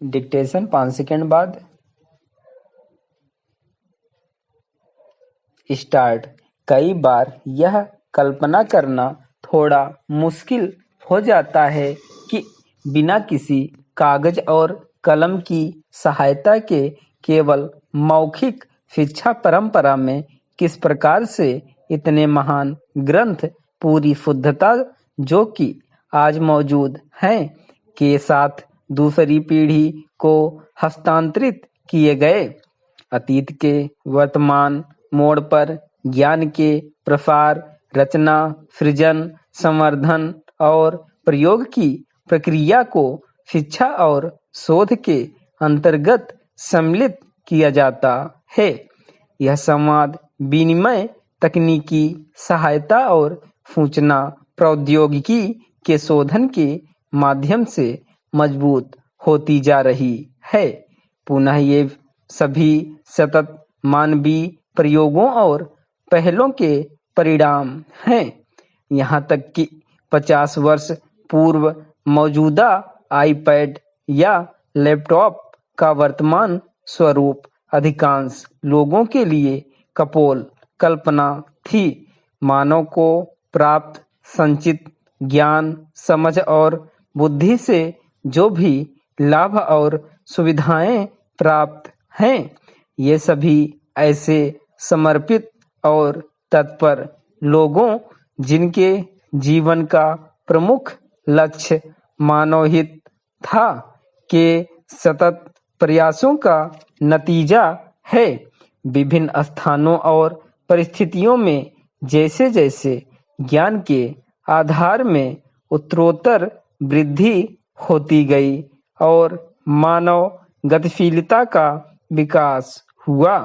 Dictation 5 second बाद start. कई बार यह कल्पना करना थोड़ा मुश्किल हो जाता है कि बिना किसी कागज और कलम की सहायता के केवल मौखिक शिक्षा परंपरा में किस प्रकार से इतने महान ग्रंथ पूरी शुद्धता जो कि आज मौजूद हैं के साथ दूसरी पीढ़ी को हस्तांतरित किए गए। अतीत के वर्तमान मोड़ पर ज्ञान के प्रसार, रचना, सृजन, संवर्धन और प्रयोग की प्रक्रिया को शिक्षा और शोध के अंतर्गत सम्मिलित किया जाता है। यह संवाद विनिमय, तकनीकी सहायता और सूचना प्रौद्योगिकी के शोधन के माध्यम से मजबूत होती जा रही है। पुनः ये सभी सतत मानवीय प्रयोगों और पहलों के परिणाम हैं। यहाँ तक कि 50 वर्ष पूर्व मौजूदा आईपैड या लैपटॉप का वर्तमान स्वरूप अधिकांश लोगों के लिए कपोल कल्पना थी। मानव को प्राप्त संचित ज्ञान, समझ और बुद्धि से जो भी लाभ और सुविधाएं प्राप्त हैं, ये सभी ऐसे समर्पित और तत्पर लोगों जिनके जीवन का प्रमुख लक्ष्य मानव हित था के सतत प्रयासों का नतीजा है। विभिन्न स्थानों और परिस्थितियों में जैसे जैसे ज्ञान के आधार में उत्तरोत्तर वृद्धि होती गई और मानव गतिशीलता का विकास हुआ,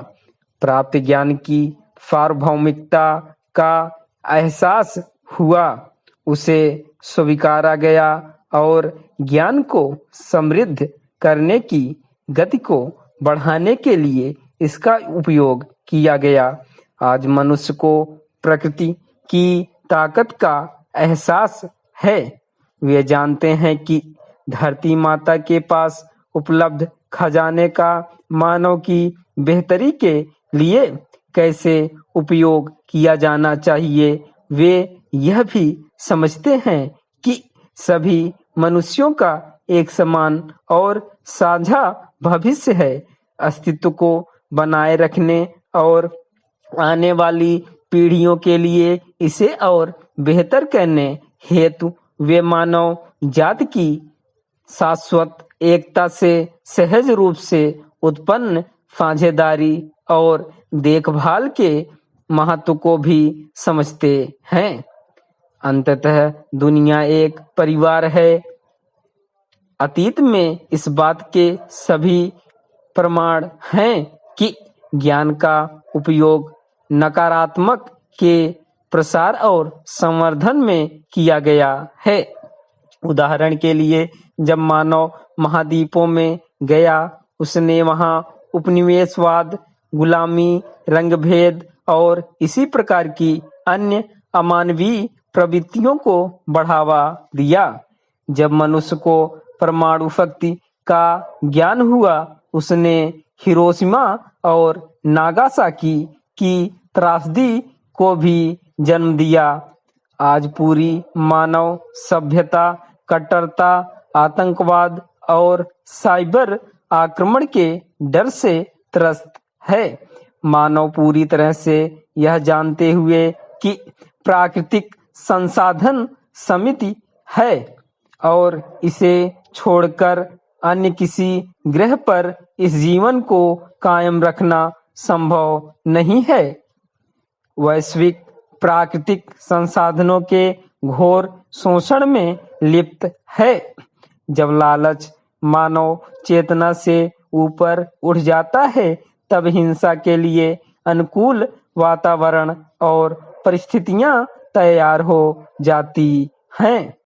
प्राप्त ज्ञान की सार्वभौमिकता का एहसास हुआ, उसे स्वीकारा गया और ज्ञान को समृद्ध करने की गति को बढ़ाने के लिए इसका उपयोग किया गया। आज मनुष्य को प्रकृति की ताकत का एहसास है। वे जानते हैं कि धरती माता के पास उपलब्ध खजाने का मानव की बेहतरी के लिए कैसे उपयोग किया जाना चाहिए। वे यह भी समझते हैं कि सभी मनुष्यों का एक समान और साझा भविष्य है। अस्तित्व को बनाए रखने और आने वाली पीढ़ियों के लिए इसे और बेहतर करने हेतु वे मानव जाति की शाश्वत एकता से सहज रूप से उत्पन्न साझेदारी और देखभाल के महत्व को भी समझते हैं। अंततः दुनिया एक परिवार है। अतीत में इस बात के सभी प्रमाण हैं कि ज्ञान का उपयोग नकारात्मक के प्रसार और संवर्धन में किया गया है। उदाहरण के लिए, जब मानव महाद्वीपों में गया, उसने वहां उपनिवेशवाद, गुलामी, रंगभेद और इसी प्रकार की अन्य अमानवीय प्रवृत्तियों को बढ़ावा दिया। जब मनुष्य को परमाणु शक्ति का ज्ञान हुआ, उसने हिरोशिमा और नागासाकी की त्रासदी को भी जन्म दिया। आज पूरी मानव सभ्यता कट्टरता, आतंकवाद और साइबर आक्रमण के डर से त्रस्त है। मानव पूरी तरह से यह जानते हुए कि प्राकृतिक संसाधन सीमित है और इसे छोड़कर अन्य किसी ग्रह पर इस जीवन को कायम रखना संभव नहीं है। वैश्विक प्राकृतिक संसाधनों के घोर शोषण में लिप्त है। जब लालच मानव चेतना से ऊपर उठ जाता है, तब हिंसा के लिए अनुकूल वातावरण और परिस्थितियां तैयार हो जाती हैं।